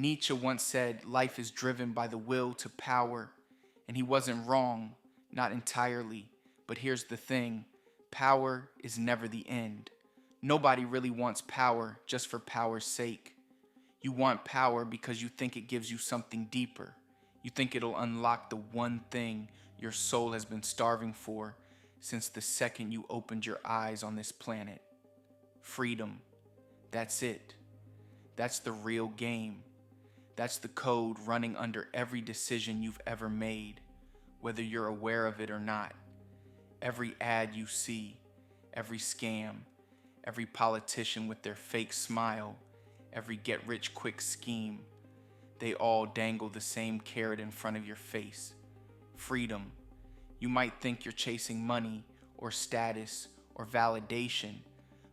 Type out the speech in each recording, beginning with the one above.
Nietzsche once said life is driven by the will to power, and he wasn't wrong, not entirely. But here's the thing, power is never the end. Nobody really wants power just for power's sake. You want power because you think it gives you something deeper. You think it'll unlock the one thing your soul has been starving for since the second you opened your eyes on this planet. Freedom. That's it. That's the real game. That's the code running under every decision you've ever made, whether you're aware of it or not. Every ad you see, every scam, every politician with their fake smile, every get-rich-quick scheme, they all dangle the same carrot in front of your face. Freedom. You might think you're chasing money or status or validation,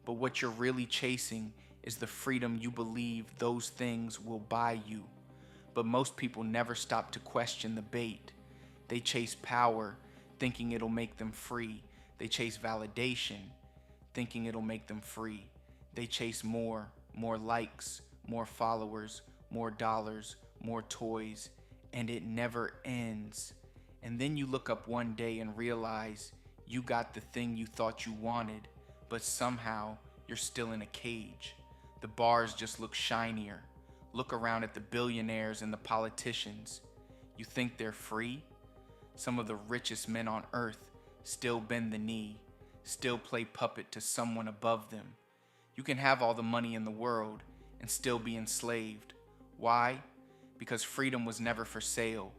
but what you're really chasing is the freedom you believe those things will buy you. But most people never stop to question the bait. They chase power, thinking it'll make them free. They chase validation, thinking it'll make them free. They chase more likes, more followers, more dollars, more toys, and it never ends. And then you look up one day and realize you got the thing you thought you wanted, but somehow you're still in a cage. The bars just look shinier. Look around at the billionaires and the politicians. You think they're free? Some of the richest men on earth still bend the knee, still play puppet to someone above them. You can have all the money in the world and still be enslaved. Why? Because freedom was never for sale.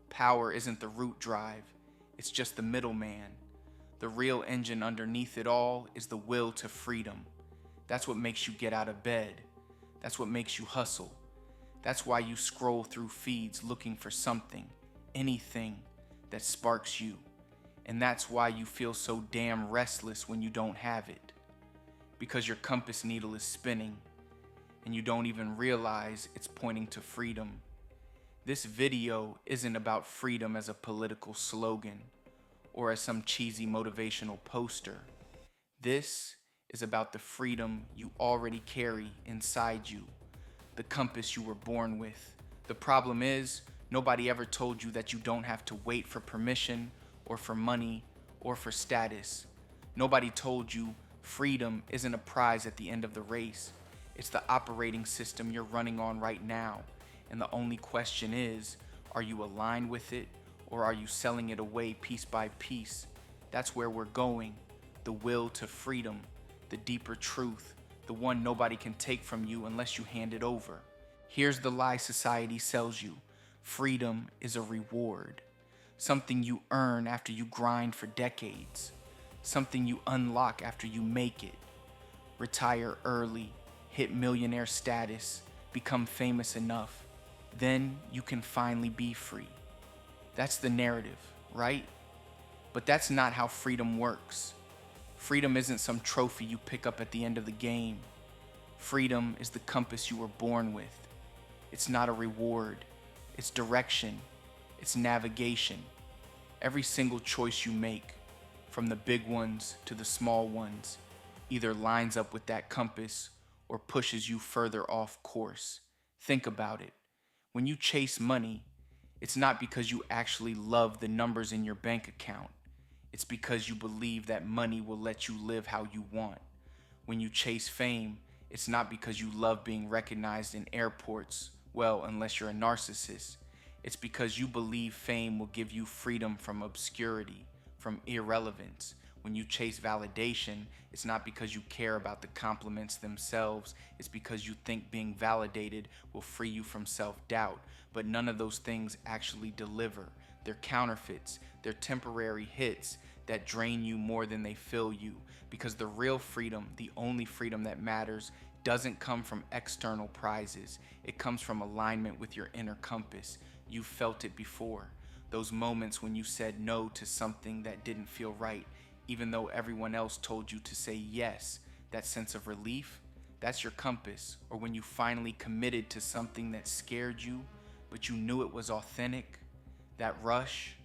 Power isn't the root drive, it's just the middleman. The real engine underneath it all is the will to freedom. That's what makes you get out of bed. That's what makes you hustle. That's why you scroll through feeds looking for something, anything that sparks you. And that's why you feel so damn restless when you don't have it. Because your compass needle is spinning, and you don't even realize it's pointing to freedom. This video isn't about freedom as a political slogan or as some cheesy motivational poster. This is about the freedom you already carry inside you, the compass you were born with. The problem is, nobody ever told you that you don't have to wait for permission or for money or for status. Nobody told you freedom isn't a prize at the end of the race. It's the operating system you're running on right now. And the only question is, are you aligned with it or are you selling it away piece by piece? That's where we're going. The will to freedom, the deeper truth, the one nobody can take from you unless you hand it over. Here's the lie society sells you. Freedom is a reward. Something you earn after you grind for decades. Something you unlock after you make it. Retire early, hit millionaire status, become famous enough. Then you can finally be free. That's the narrative, right? But that's not how freedom works. Freedom isn't some trophy you pick up at the end of the game. Freedom is the compass you were born with. It's not a reward. It's direction. It's navigation. Every single choice you make, from the big ones to the small ones, either lines up with that compass or pushes you further off course. Think about it. When you chase money, it's not because you actually love the numbers in your bank account. It's because you believe that money will let you live how you want. When you chase fame, it's not because you love being recognized in airports, well, unless you're a narcissist. It's because you believe fame will give you freedom from obscurity, from irrelevance. When you chase validation, it's not because you care about the compliments themselves. It's because you think being validated will free you from self-doubt. But none of those things actually deliver. They're counterfeits. They're temporary hits that drain you more than they fill you. Because the real freedom, the only freedom that matters, doesn't come from external prizes. It comes from alignment with your inner compass. You felt it before. Those moments when you said no to something that didn't feel right, even though everyone else told you to say yes. That sense of relief, that's your compass. Or when you finally committed to something that scared you, but you knew it was authentic. That rush,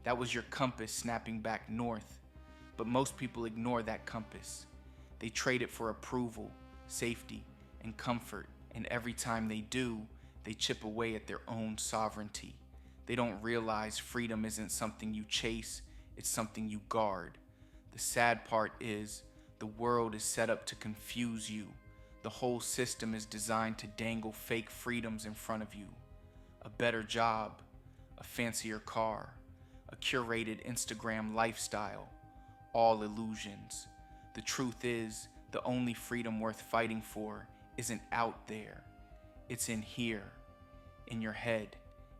that was your compass snapping back north. But most people ignore that compass. They trade it for approval, safety, and comfort. And every time they do, They chip away at their own sovereignty. They don't realize freedom isn't something you chase, it's something you guard. The sad part is, the world is set up to confuse you. The whole system is designed to dangle fake freedoms in front of you. A better job, a fancier car, a curated Instagram lifestyle, all illusions. The truth is, the only freedom worth fighting for isn't out there. It's in here, in your head,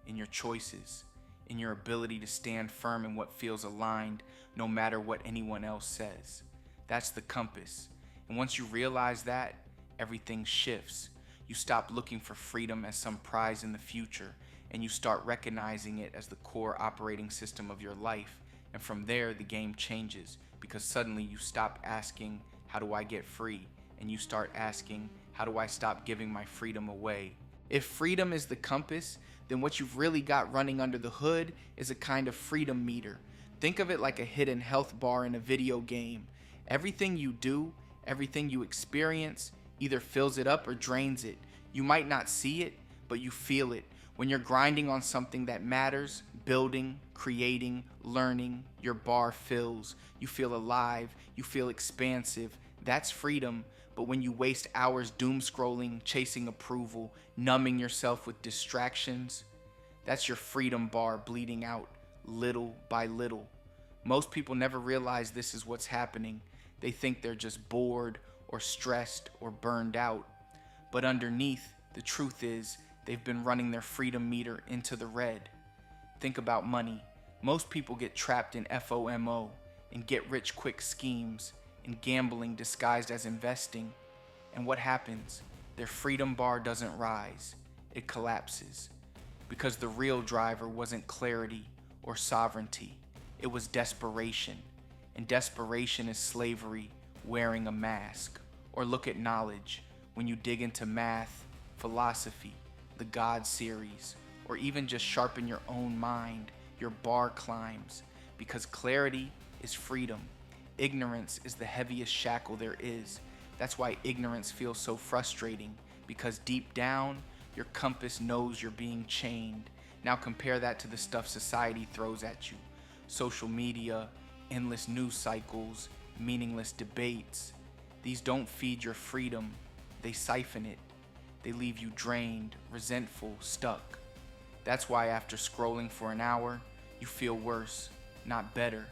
in your choices, in your ability to stand firm in what feels aligned no matter what anyone else says. That's the compass. And once you realize that, everything shifts. You stop looking for freedom as some prize in the future, and you start recognizing it as the core operating system of your life. And from there, the game changes, because suddenly you stop asking, how do I get free? And you start asking, how do I stop giving my freedom away? If freedom is the compass, then what you've really got running under the hood is a kind of freedom meter. Think of it like a hidden health bar in a video game. Everything you do, everything you experience, either fills it up or drains it. You might not see it, but you feel it. When you're grinding on something that matters, building, creating, learning, your bar fills. You feel alive, you feel expansive. That's freedom. But when you waste hours doom scrolling, chasing approval, numbing yourself with distractions, that's your freedom bar bleeding out little by little. Most people never realize this is what's happening. They think they're just bored or stressed or burned out. But underneath, the truth is, they've been running their freedom meter into the red. Think about money. Most people get trapped in FOMO, in get-rich-quick schemes, in gambling disguised as investing. And what happens? Their freedom bar doesn't rise. It collapses. Because the real driver wasn't clarity or sovereignty. It was desperation. And desperation is slavery wearing a mask. Or look at knowledge. When you dig into math, philosophy, the God series, or even just sharpen your own mind, your bar climbs. Because clarity is freedom. Ignorance is the heaviest shackle there is. That's why ignorance feels so frustrating, because deep down, your compass knows you're being chained. Now compare that to the stuff society throws at you. Social media, endless news cycles, meaningless debates. These don't feed your freedom, they siphon it. They leave you drained, resentful, stuck. That's why after scrolling for an hour, you feel worse, not better.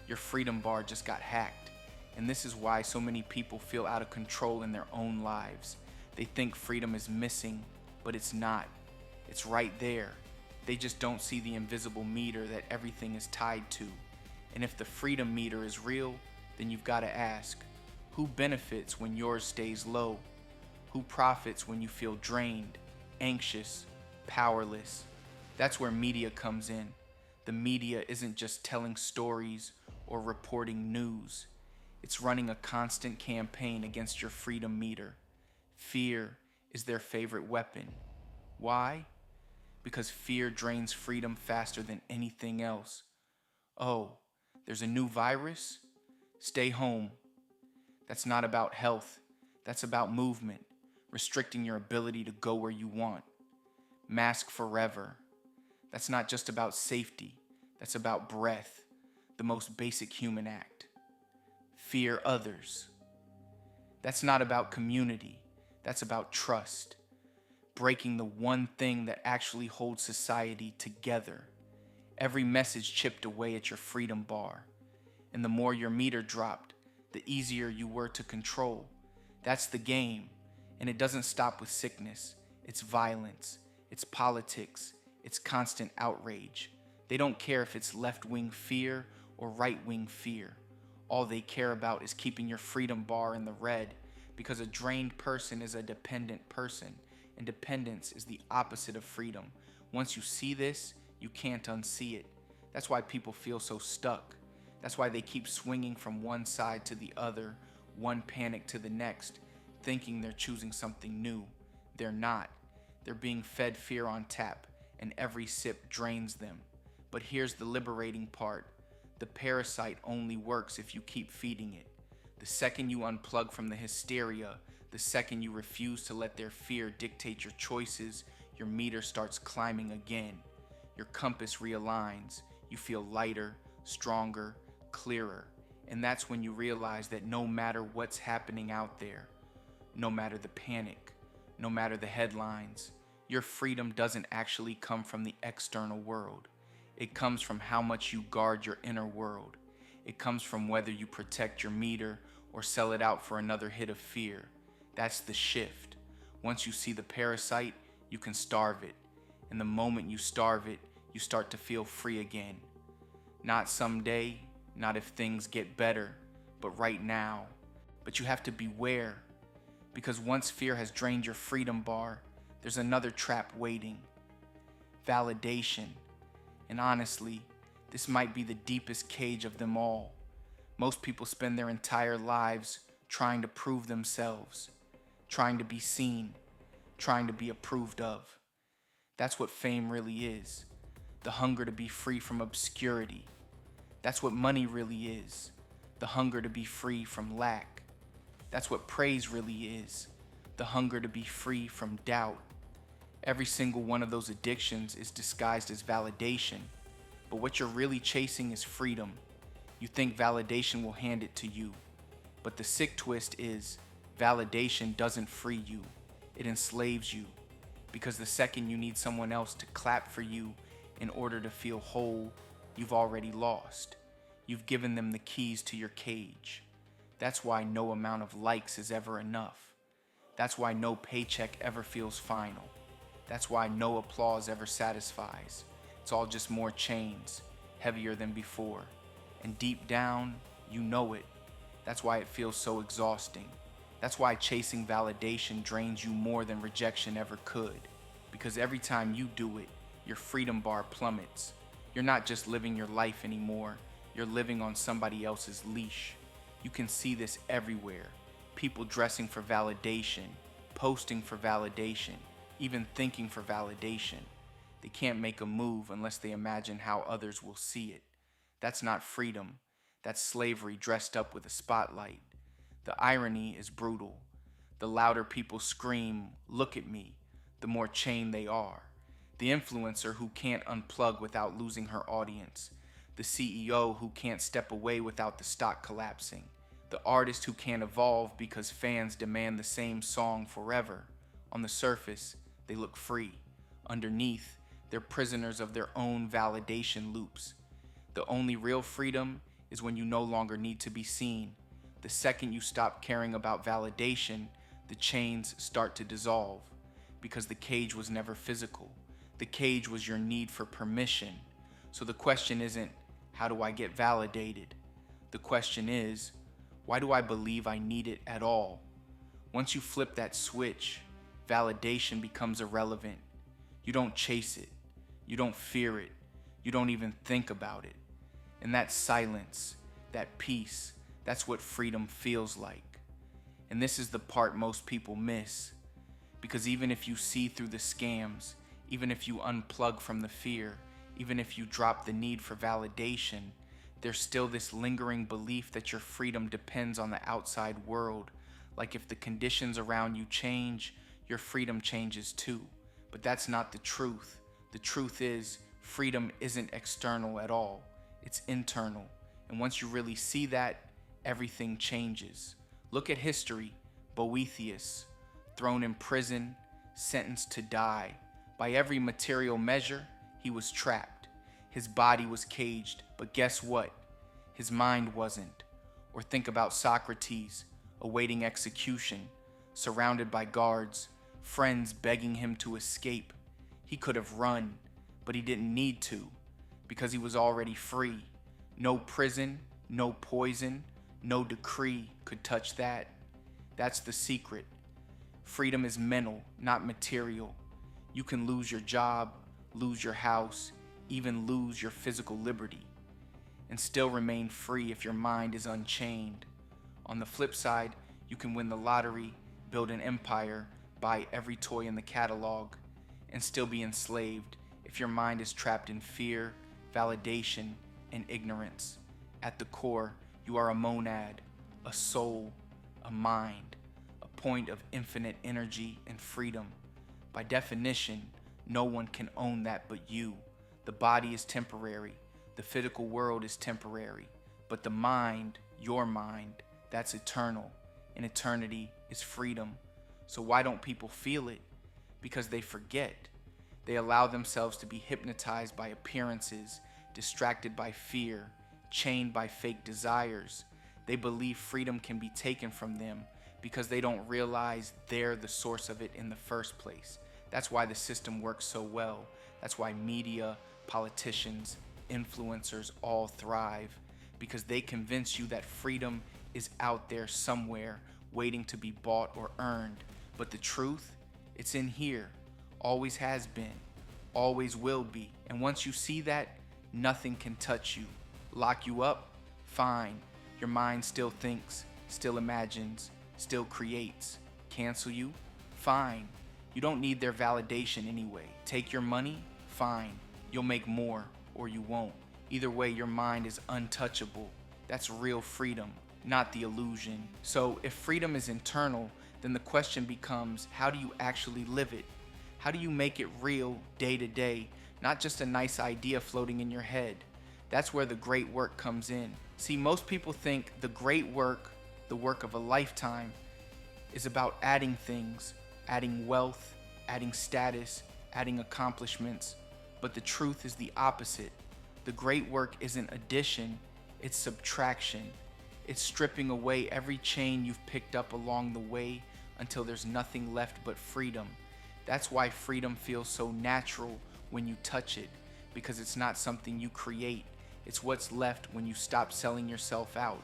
Your freedom bar just got hacked. And this is why so many people feel out of control in their own lives. They think freedom is missing, but it's not. It's right there. They just don't see the invisible meter that everything is tied to. And if the freedom meter is real, then you've got to ask, who benefits when yours stays low? Who profits when you feel drained, anxious, powerless? That's where media comes in. The media isn't just telling stories or reporting news. It's running a constant campaign against your freedom meter. Fear is their favorite weapon. Why? Because fear drains freedom faster than anything else. Oh, there's a new virus? Stay home. That's not about health. That's about movement, restricting your ability to go where you want. Mask forever. That's not just about safety. That's about breath, the most basic human act. Fear others. That's not about community. That's about trust. Breaking the one thing that actually holds society together. Every message chipped away at your freedom bar. And the more your meter dropped, the easier you were to control. That's the game. And it doesn't stop with sickness. It's violence. It's politics. It's constant outrage. They don't care if it's left-wing fear or right-wing fear. All they care about is keeping your freedom bar in the red, because a drained person is a dependent person, and dependence is the opposite of freedom. Once you see this, you can't unsee it. That's why people feel so stuck. That's why they keep swinging from one side to the other, one panic to the next, thinking they're choosing something new. They're not. They're being fed fear on tap, and every sip drains them. But here's the liberating part. The parasite only works if you keep feeding it. The second you unplug from the hysteria, the second you refuse to let their fear dictate your choices, your meter starts climbing again. Your compass realigns. You feel lighter, stronger, clearer. And that's when you realize that no matter what's happening out there, no matter the panic, no matter the headlines, your freedom doesn't actually come from the external world. It comes from how much you guard your inner world. It comes from whether you protect your meter or sell it out for another hit of fear. That's the shift. Once you see the parasite, you can starve it. And the moment you starve it, you start to feel free again. Not someday, not if things get better, but right now. But you have to beware, because once fear has drained your freedom bar, there's another trap waiting: validation. And honestly, this might be the deepest cage of them all. Most people spend their entire lives trying to prove themselves, trying to be seen, trying to be approved of. That's what fame really is: the hunger to be free from obscurity. That's what money really is: the hunger to be free from lack. That's what praise really is: the hunger to be free from doubt. Every single one of those addictions is disguised as validation, but what you're really chasing is freedom. You think validation will hand it to you, but the sick twist is validation doesn't free you, it enslaves you, because the second you need someone else to clap for you in order to feel whole, you've already lost. You've given them the keys to your cage. That's why no amount of likes is ever enough. That's why no paycheck ever feels final. That's why no applause ever satisfies. It's all just more chains, heavier than before. And deep down, you know it. That's why it feels so exhausting. That's why chasing validation drains you more than rejection ever could. Because every time you do it, your freedom bar plummets. You're not just living your life anymore. You're living on somebody else's leash. You can see this everywhere. People dressing for validation, posting for validation, even thinking for validation. They can't make a move unless they imagine how others will see it. That's not freedom. That's slavery dressed up with a spotlight. The irony is brutal. The louder people scream, "Look at me," the more chained they are. The influencer who can't unplug without losing her audience. The CEO who can't step away without the stock collapsing. The artist who can't evolve because fans demand the same song forever. On the surface, they look free. Underneath, they're prisoners of their own validation loops. The only real freedom is when you no longer need to be seen. The second you stop caring about validation, the chains start to dissolve. Because the cage was never physical. The cage was your need for permission. So the question isn't, how do I get validated? The question is, why do I believe I need it at all? Once you flip that switch, validation becomes irrelevant. You don't chase it. You don't fear it. You don't even think about it. And that silence, that peace, that's what freedom feels like. And this is the part most people miss. Because even if you see through the scams, even if you unplug from the fear, even if you drop the need for validation, there's still this lingering belief that your freedom depends on the outside world. Like if the conditions around you change, your freedom changes too. But that's not the truth. The truth is, freedom isn't external at all. It's internal. And once you really see that, everything changes. Look at history. Boethius, thrown in prison, sentenced to die. By every material measure, he was trapped. His body was caged, but guess what? His mind wasn't. Or think about Socrates, awaiting execution, surrounded by guards, friends begging him to escape. He could have run, but he didn't need to, because he was already free. No prison, no poison, no decree could touch that. That's the secret. Freedom is mental, not material. You can lose your job, lose your house, even lose your physical liberty, and still remain free if your mind is unchained. On the flip side, you can win the lottery, build an empire, buy every toy in the catalog, and still be enslaved if your mind is trapped in fear, validation, and ignorance. At the core, you are a monad, a soul, a mind, a point of infinite energy and freedom. By definition, No one can own that but you. The body is temporary. The physical world is temporary. But the mind, your mind, that's eternal. And eternity is freedom. So why don't people feel it? Because they forget. They allow themselves to be hypnotized by appearances, distracted by fear, chained by fake desires. They believe freedom can be taken from them because they don't realize they're the source of it in the first place. That's why the system works so well. That's why media, politicians, influencers all thrive, because they convince you that freedom is out there somewhere waiting to be bought or earned. But the truth, it's in here. Always has been, always will be. And once you see that, nothing can touch you. Lock you up? Fine. Your mind still thinks, still imagines, still creates. Cancel you? Fine. You don't need their validation anyway. Take your money? Fine. You'll make more, or you won't. Either way, your mind is untouchable. That's real freedom, not the illusion. So if freedom is internal, then the question becomes, how do you actually live it? How do you make it real day to day, not just a nice idea floating in your head? That's where the great work comes in. See, most people think the great work, the work of a lifetime, is about adding things, adding wealth, adding status, adding accomplishments. But the truth is the opposite. The great work isn't addition, it's subtraction. It's stripping away every chain you've picked up along the way until there's nothing left but freedom. That's why freedom feels so natural when you touch it, because it's not something you create. It's what's left when you stop selling yourself out.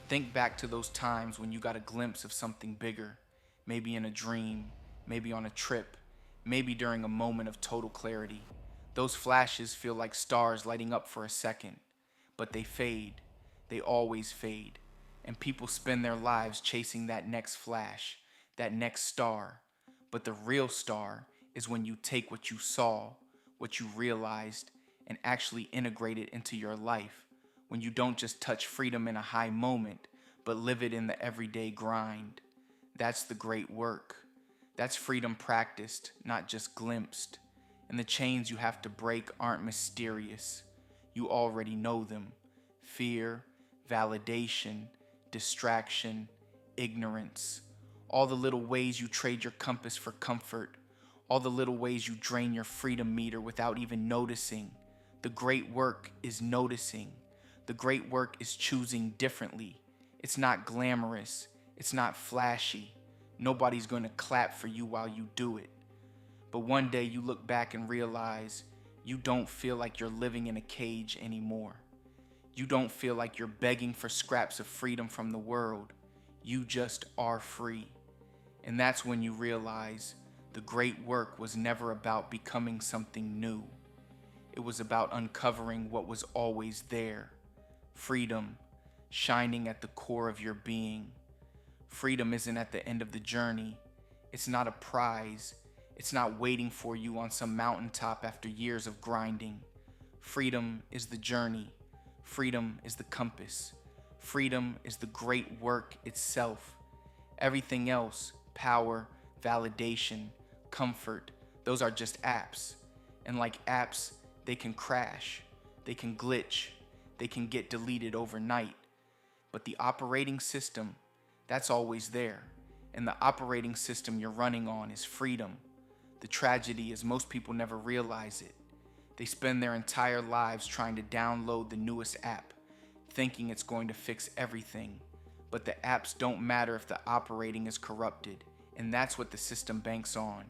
Think back to those times when you got a glimpse of something bigger, maybe in a dream, maybe on a trip, maybe during a moment of total clarity. Those flashes feel like stars lighting up for a second, but they fade. They always fade. And people spend their lives chasing that next flash, that next star. But the real star is when you take what you saw, what you realized, and actually integrate it into your life. When you don't just touch freedom in a high moment, but live it in the everyday grind. That's the great work. That's freedom practiced, not just glimpsed. And the chains you have to break aren't mysterious. You already know them. Fear, validation, distraction, ignorance. All the little ways you trade your compass for comfort. All the little ways you drain your freedom meter without even noticing. The great work is noticing. The great work is choosing differently. It's not glamorous. It's not flashy. Nobody's going to clap for you while you do it. But one day you look back and realize you don't feel like you're living in a cage anymore. You don't feel like you're begging for scraps of freedom from the world. You just are free. And that's when you realize the great work was never about becoming something new. It was about uncovering what was always there. Freedom, shining at the core of your being. Freedom isn't at the end of the journey. It's not a prize. It's not waiting for you on some mountaintop after years of grinding. Freedom is the journey. Freedom is the compass. Freedom is the great work itself. Everything else, power, validation, comfort, those are just apps. And like apps, they can crash, they can glitch, they can get deleted overnight. But the operating system, that's always there. And the operating system you're running on is freedom. The tragedy is most people never realize it. They spend their entire lives trying to download the newest app, thinking it's going to fix everything. But the apps don't matter if the operating is corrupted, and that's what the system banks on.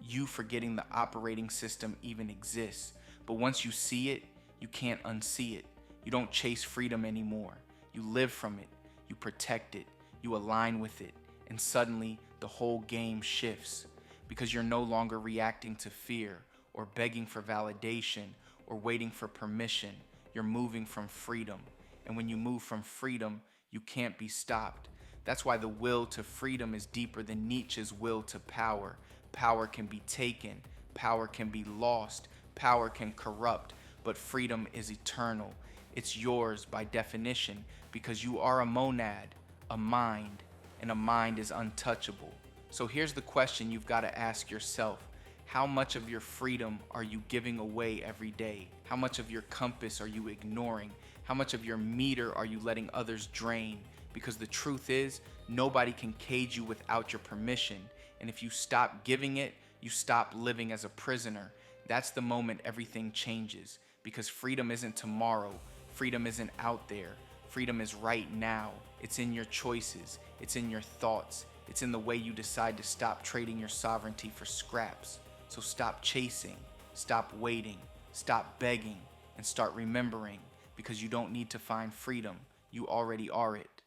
You forgetting the operating system even exists. But once you see it, you can't unsee it. You don't chase freedom anymore. You live from it. You protect it. You align with it. And suddenly, the whole game shifts. Because you're no longer reacting to fear or begging for validation or waiting for permission. You're moving from freedom. And when you move from freedom, you can't be stopped. That's why the will to freedom is deeper than Nietzsche's will to power. Power can be taken. Power can be lost. Power can corrupt. But freedom is eternal. It's yours by definition because you are a monad, a mind, and a mind is untouchable. So here's the question you've got to ask yourself. How much of your freedom are you giving away every day? How much of your compass are you ignoring? How much of your meter are you letting others drain? Because the truth is, nobody can cage you without your permission. And if you stop giving it, you stop living as a prisoner. That's the moment everything changes. Because freedom isn't tomorrow. Freedom isn't out there. Freedom is right now. It's in your choices. It's in your thoughts. It's in the way you decide to stop trading your sovereignty for scraps. So stop chasing, stop waiting, stop begging, and start remembering, because you don't need to find freedom. You already are it.